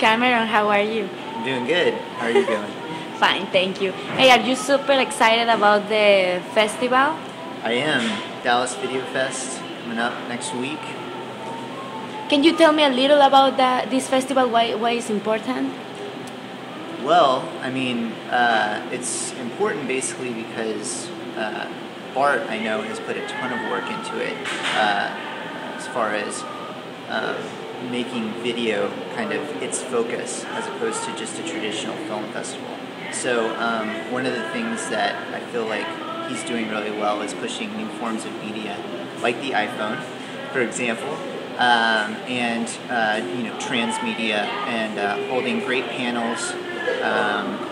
Cameron. How are you? I'm doing good. How are you doing? Fine, thank you. Hey, are you super excited about the festival? I am. Dallas Video Fest coming up next week. Can you tell me a little about this festival? Why it's important? Well, I mean, it's important basically because Bart, I know, has put a ton of work into it as far as making video kind of its focus as opposed to just a traditional film festival. So one of the things that I feel like he's doing really well is pushing new forms of media, like the iPhone, for example, and transmedia, and holding great panels,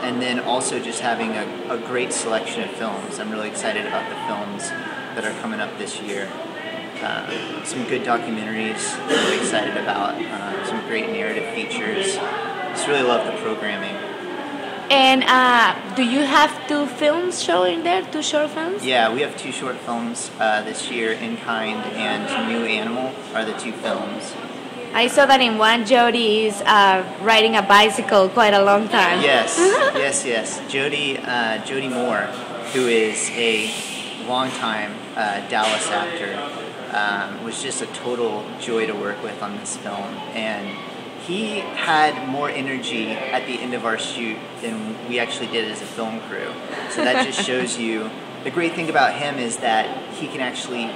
and then also just having a great selection of films. I'm really excited about the films that are coming up this year. Some good documentaries, really excited about, some great narrative features. Just really love the programming. And do you have two films showing there, two short films? Yeah, we have two short films this year, In Kind and New Animal are the two films. I saw that in one, Jody is riding a bicycle quite a long time. Yes, yes. Jody Moore, who is a longtime Dallas actor, was just a total joy to work with on this film. And he had more energy at the end of our shoot than we actually did as a film crew. So that just shows you, the great thing about him is that he can actually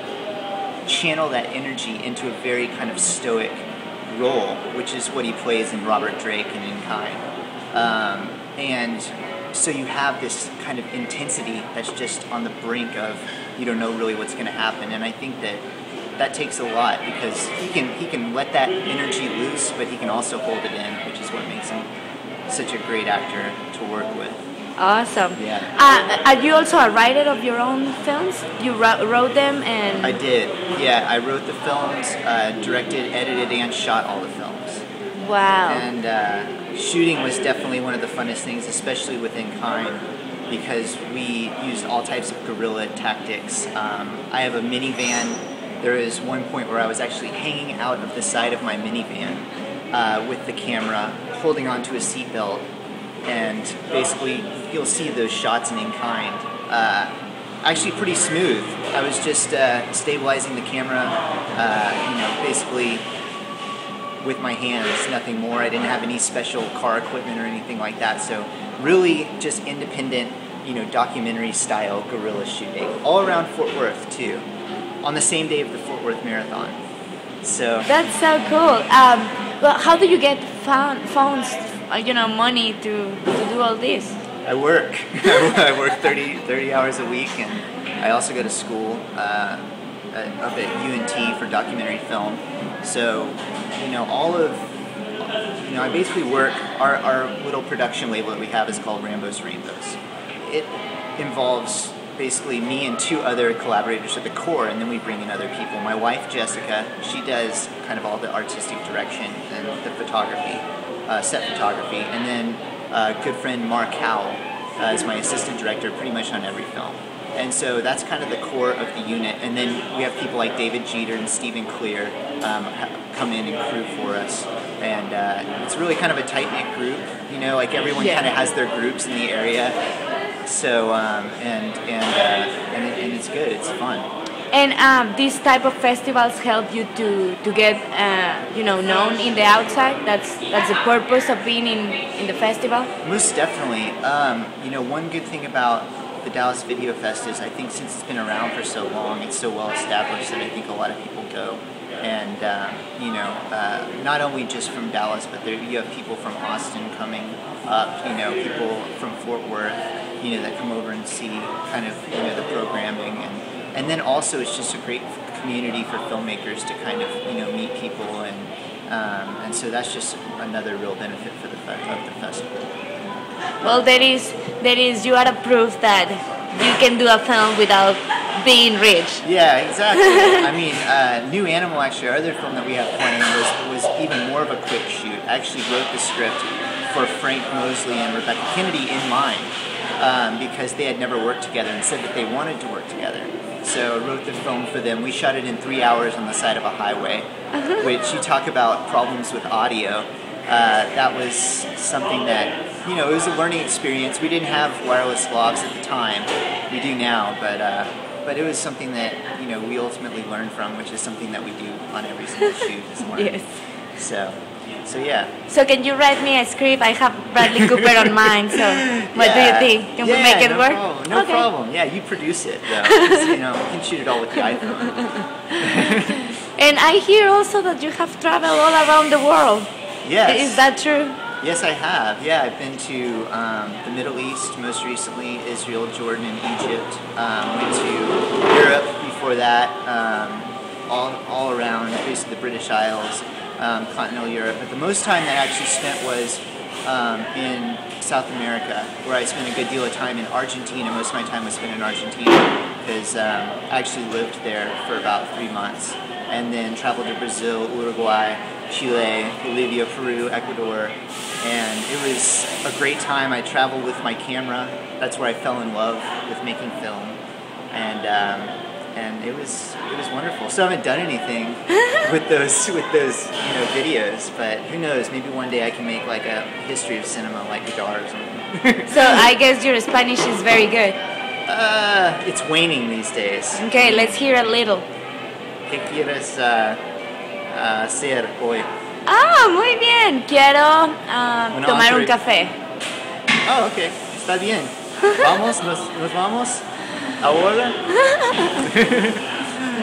channel that energy into a very kind of stoic role, which is what he plays in Robert Drake and In Kind. And so you have this kind of intensity that's just on the brink of, you don't know really what's going to happen. And I think that takes a lot, because he can let that energy loose, but he can also hold it in, which is what makes him such a great actor to work with. Awesome. Yeah. Are you also a writer of your own films? You wrote them and... I did. Yeah, I wrote the films, directed, edited, and shot all the films. Wow. And shooting was definitely one of the funnest things, especially with In Kind, because we used all types of guerrilla tactics. I have a minivan. There is one point where I was actually hanging out of the side of my minivan with the camera, holding onto a seatbelt, and basically you'll see those shots in Kind. Actually pretty smooth. I was just stabilizing the camera, basically with my hands, nothing more. I didn't have any special car equipment or anything like that, so really just independent, documentary style guerrilla shooting. All around Fort Worth too, on the same day of the Fort Worth Marathon. So that's so cool. Well, how do you get phones, money to do all this? I work. I work 30 hours a week, and I also go to school up at UNT for documentary film. So, I basically work, our little production label that we have is called Rambo's Rainbows. It involves basically me and two other collaborators at the core, and then we bring in other people. My wife, Jessica, she does kind of all the artistic direction and the photography, set photography, and then good friend Mark Howell is my assistant director pretty much on every film. And so that's kind of the core of the unit. And then we have people like David Jeter and Stephen Clear come in and crew for us. And it's really kind of a tight-knit group, like everyone kind of has their groups in the area. So, and it's good, it's fun. And these type of festivals help you to get, known in the outside? That's the purpose of being in the festival? Most definitely. One good thing about the Dallas Video Fest is I think since it's been around for so long, it's so well established that I think a lot of people go. And, not only just from Dallas, but you have people from Austin coming up, people from Fort Worth, that come over and see kind of, the programming. And then also it's just a great community for filmmakers to kind of, meet people. And so that's just another real benefit of the festival. Well, you are a proof that you can do a film without being rich. Yeah, exactly. I mean, New Animal, actually, our other film that we have playing was even more of a quick shoot. I actually wrote the script for Frank Mosley and Rebecca Kennedy in mind, because they had never worked together and said that they wanted to work together. So I wrote the film for them. We shot it in 3 hours on the side of a highway, which you talk about problems with audio. that was something that, you know, it was a learning experience. We didn't have wireless vlogs at the time. We do now, but it was something that, you know, we ultimately learned from, which is something that we do on every single shoot is learn. Yes. So yeah. So can you write me a script? I have Bradley Cooper on mine, so what do you think? Can we make it work? Problem. No problem. Yeah, you produce it though. You know, you can shoot it all with the iPhone. And I hear also that you have traveled all around the world. Yes. Is that true? Yes, I have. Yeah, I've been to the Middle East, most recently Israel, Jordan, and Egypt. Went to Europe before that, all around, basically the British Isles, continental Europe. But the most time that I actually spent was in South America, where I spent a good deal of time in Argentina. Most of my time was spent in Argentina because I actually lived there for about 3 months. And then traveled to Brazil, Uruguay, Chile, Bolivia, Peru, Ecuador, and it was a great time. I traveled with my camera. That's where I fell in love with making film, and it was wonderful. So I haven't done anything with those videos, but who knows? Maybe one day I can make like a history of cinema, like Godard or something. So I guess your Spanish is very good. It's waning these days. Okay, let's hear a little. ¿Qué quieres hacer hoy? Ah, muy bien. Quiero tomar un café. Oh, okay. Está bien. Vamos, nos vamos ahora.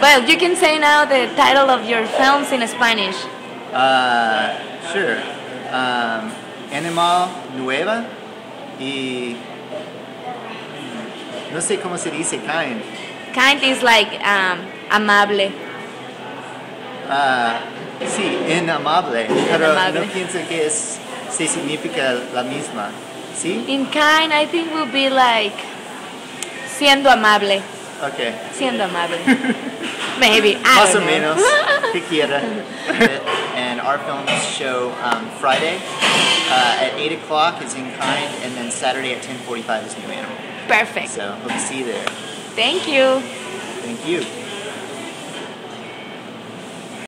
Well, you can say now the title of your films in Spanish. Sure. Animal Nueva y no sé cómo se dice kind. Kind is like amable. Sí, inamable, pero Inamable. no pienso que se significa la misma, ¿sí? In kind, I think will be like siendo amable. Okay. Siendo amable. Maybe. I Más o don't know. menos, que quiera. And our films show Friday at 8 o'clock is In Kind, and then Saturday at 10:45 is New Animal. Perfect. So hope to see you there. Thank you. Thank you.